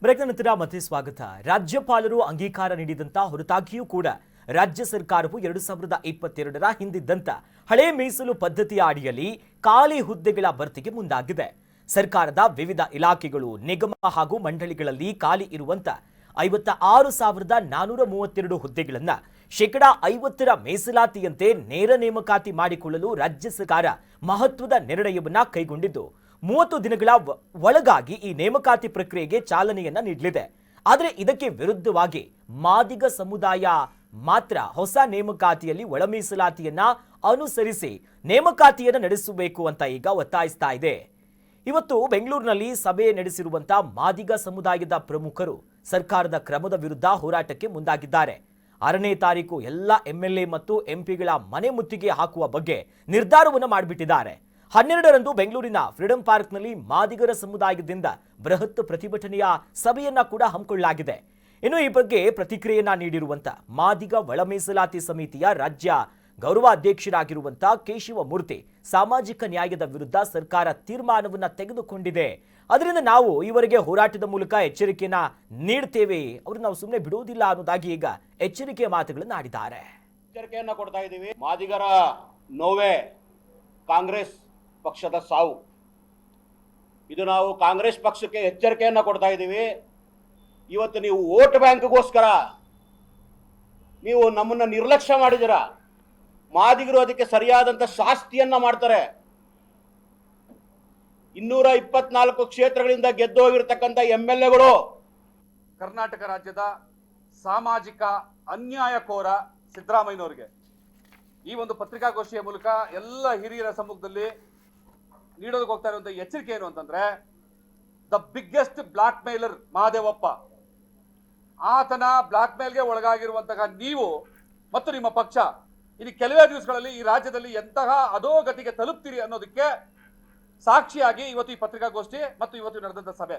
ಬ್ರೇಕ್ನ ನಂತರ ಮತ್ತೆ ಸ್ವಾಗತ. ರಾಜ್ಯಪಾಲರು ಅಂಗೀಕಾರ ನೀಡಿದಂತ ಹೊರತಾಗಿಯೂ ಕೂಡ ರಾಜ್ಯ ಸರ್ಕಾರವು 2022ರ ಹಿಂದಿದ್ದಂತ ಹಳೆ ಮೀಸಲು ಪದ್ಧತಿಯ ಅಡಿಯಲ್ಲಿ ಖಾಲಿ ಹುದ್ದೆಗಳ ಭರ್ತಿಗೆ ಮುಂದಾಗಿದೆ. ಸರ್ಕಾರದ ವಿವಿಧ ಇಲಾಖೆಗಳು, ನಿಗಮ ಹಾಗೂ ಮಂಡಳಿಗಳಲ್ಲಿ ಖಾಲಿ ಇರುವಂತ 56,432 ಹುದ್ದೆಗಳನ್ನು ಶೇಕಡಾ 50ರ ಮೀಸಲಾತಿಯಂತೆ ನೇರ ನೇಮಕಾತಿ ಮಾಡಿಕೊಳ್ಳಲು ರಾಜ್ಯ ಸರ್ಕಾರ ಮಹತ್ವದ ನಿರ್ಣಯವನ್ನ ಕೈಗೊಂಡಿದ್ದು 30 ದಿನಗಳ ಒಳಗಾಗಿ ಈ ನೇಮಕಾತಿ ಪ್ರಕ್ರಿಯೆಗೆ ಚಾಲನೆಯನ್ನ ನೀಡಲಿದೆ. ಆದರೆ ಇದಕ್ಕೆ ವಿರುದ್ಧವಾಗಿ ಮಾದಿಗ ಸಮುದಾಯ ಮಾತ್ರ ಹೊಸ ನೇಮಕಾತಿಯಲ್ಲಿ ಒಳ ಮೀಸಲಾತಿಯನ್ನ ಅನುಸರಿಸಿ ನೇಮಕಾತಿಯನ್ನು ನಡೆಸಬೇಕು ಅಂತ ಈಗ ಒತ್ತಾಯಿಸ್ತಾ ಇದೆ. ಇವತ್ತು ಬೆಂಗಳೂರಿನಲ್ಲಿ ಸಭೆ ನಡೆಸಿರುವಂತಹ ಮಾದಿಗ ಸಮುದಾಯದ ಪ್ರಮುಖರು ಸರ್ಕಾರದ ಕ್ರಮದ ವಿರುದ್ಧ ಹೋರಾಟಕ್ಕೆ ಮುಂದಾಗಿದ್ದಾರೆ. 6ನೇ ತಾರೀಕು ಎಲ್ಲ MLA ಮತ್ತು MP ಗಳ ಮನೆ ಮುತ್ತಿಗೆ ಹಾಕುವ ಬಗ್ಗೆ ನಿರ್ಧಾರವನ್ನು ಮಾಡಿಬಿಟ್ಟಿದ್ದಾರೆ. 12ರಂದು ಬೆಂಗಳೂರಿನ ಫ್ರೀಡಂ ಪಾರ್ಕ್ನಲ್ಲಿ ಮಾದಿಗರ ಸಮುದಾಯದಿಂದ ಬೃಹತ್ ಪ್ರತಿಭಟನೆಯ ಸಭೆಯನ್ನ ಕೂಡ ಹಮ್ಮಿಕೊಳ್ಳಲಾಗಿದೆ. ಇನ್ನು ಈ ಬಗ್ಗೆ ಪ್ರತಿಕ್ರಿಯೆಯನ್ನ ನೀಡಿರುವಂತ ಮಾದಿಗ ಒಳ ಮೀಸಲಾತಿ ಸಮಿತಿಯ ರಾಜ್ಯ ಗೌರವ ಅಧ್ಯಕ್ಷರಾಗಿರುವಂತ ಕೇಶವಮೂರ್ತಿ, ಸಾಮಾಜಿಕ ನ್ಯಾಯದ ವಿರುದ್ಧ ಸರ್ಕಾರ ತೀರ್ಮಾನವನ್ನ ತೆಗೆದುಕೊಂಡಿದೆ, ಅದರಿಂದ ನಾವು ಈವರೆಗೆ ಹೋರಾಟದ ಮೂಲಕ ಎಚ್ಚರಿಕೆಯನ್ನ ನೀಡ್ತೇವೆ, ಅವ್ರನ್ನ ನಾವು ಸುಮ್ಮನೆ ಬಿಡುವುದಿಲ್ಲ ಅನ್ನೋದಾಗಿ ಈಗ ಎಚ್ಚರಿಕೆಯ ಮಾತುಗಳನ್ನು ಆಡಿದ್ದಾರೆ. ಎಚ್ಚರಿಕೆಯನ್ನ ಕೊಡ್ತಾ ಇದ್ದೀವಿ. ಮಾದಿಗರ ನೋವೆ ಕಾಂಗ್ರೆಸ್ ಪಕ್ಷದ ಸಾವು. ಇದು ನಾವು ಕಾಂಗ್ರೆಸ್ ಪಕ್ಷಕ್ಕೆ ಎಚ್ಚರಿಕೆಯನ್ನ ಕೊಡ್ತಾ ಇದ್ದೀವಿ. ಇವತ್ತು ನೀವು ವೋಟ್ ಬ್ಯಾಂಕ್ಗೋಸ್ಕರ ನೀವು ನಮ್ಮನ್ನ ನಿರ್ಲಕ್ಷ್ಯ ಮಾಡಿದಿರ. ಮಾದಿಗರು ಅದಕ್ಕೆ ಸರಿಯಾದಂತ ಶಾಸ್ತಿಯನ್ನ ಮಾಡ್ತಾರೆ. 224 ಕ್ಷೇತ್ರಗಳಿಂದ ಗೆದ್ದು ಹೋಗಿರ್ತಕ್ಕಂಥ MLAಗಳು ಕರ್ನಾಟಕ ರಾಜ್ಯದ ಸಾಮಾಜಿಕ ಅನ್ಯಾಯಕೋರ ಸಿದ್ದರಾಮಯ್ಯನವರಿಗೆ ಈ ಒಂದು ಪತ್ರಿಕಾಗೋಷ್ಠಿಯ ಮೂಲಕ ಎಲ್ಲ ಹಿರಿಯರ ಸಮ್ಮುಖದಲ್ಲಿ ನೀಡೋದಕ್ಕೆ ಹೋಗ್ತಾ ಇರುವಂತಹ ಎಚ್ಚರಿಕೆ ಏನು ಅಂತಂದ್ರೆ, the biggest blackmailer Mahadevappa, ಆತನ ಬ್ಲಾಕ್ ಮೇಲ್ಗೆ ಒಳಗಾಗಿರುವಂತಹ ನೀವು ಮತ್ತು ನಿಮ್ಮ ಪಕ್ಷ ಇನ್ನು ಕೆಲವೇ ದಿವಸಗಳಲ್ಲಿ ಈ ರಾಜ್ಯದಲ್ಲಿ ಎಂತಹ ಅಧೋಗತಿಗೆ ತಲುಪ್ತೀರಿ ಅನ್ನೋದಕ್ಕೆ ಸಾಕ್ಷಿಯಾಗಿ ಇವತ್ತು ಈ ಪತ್ರಿಕಾಗೋಷ್ಠಿ ಮತ್ತು ಇವತ್ತು ನಡೆದಂತ ಸಭೆ.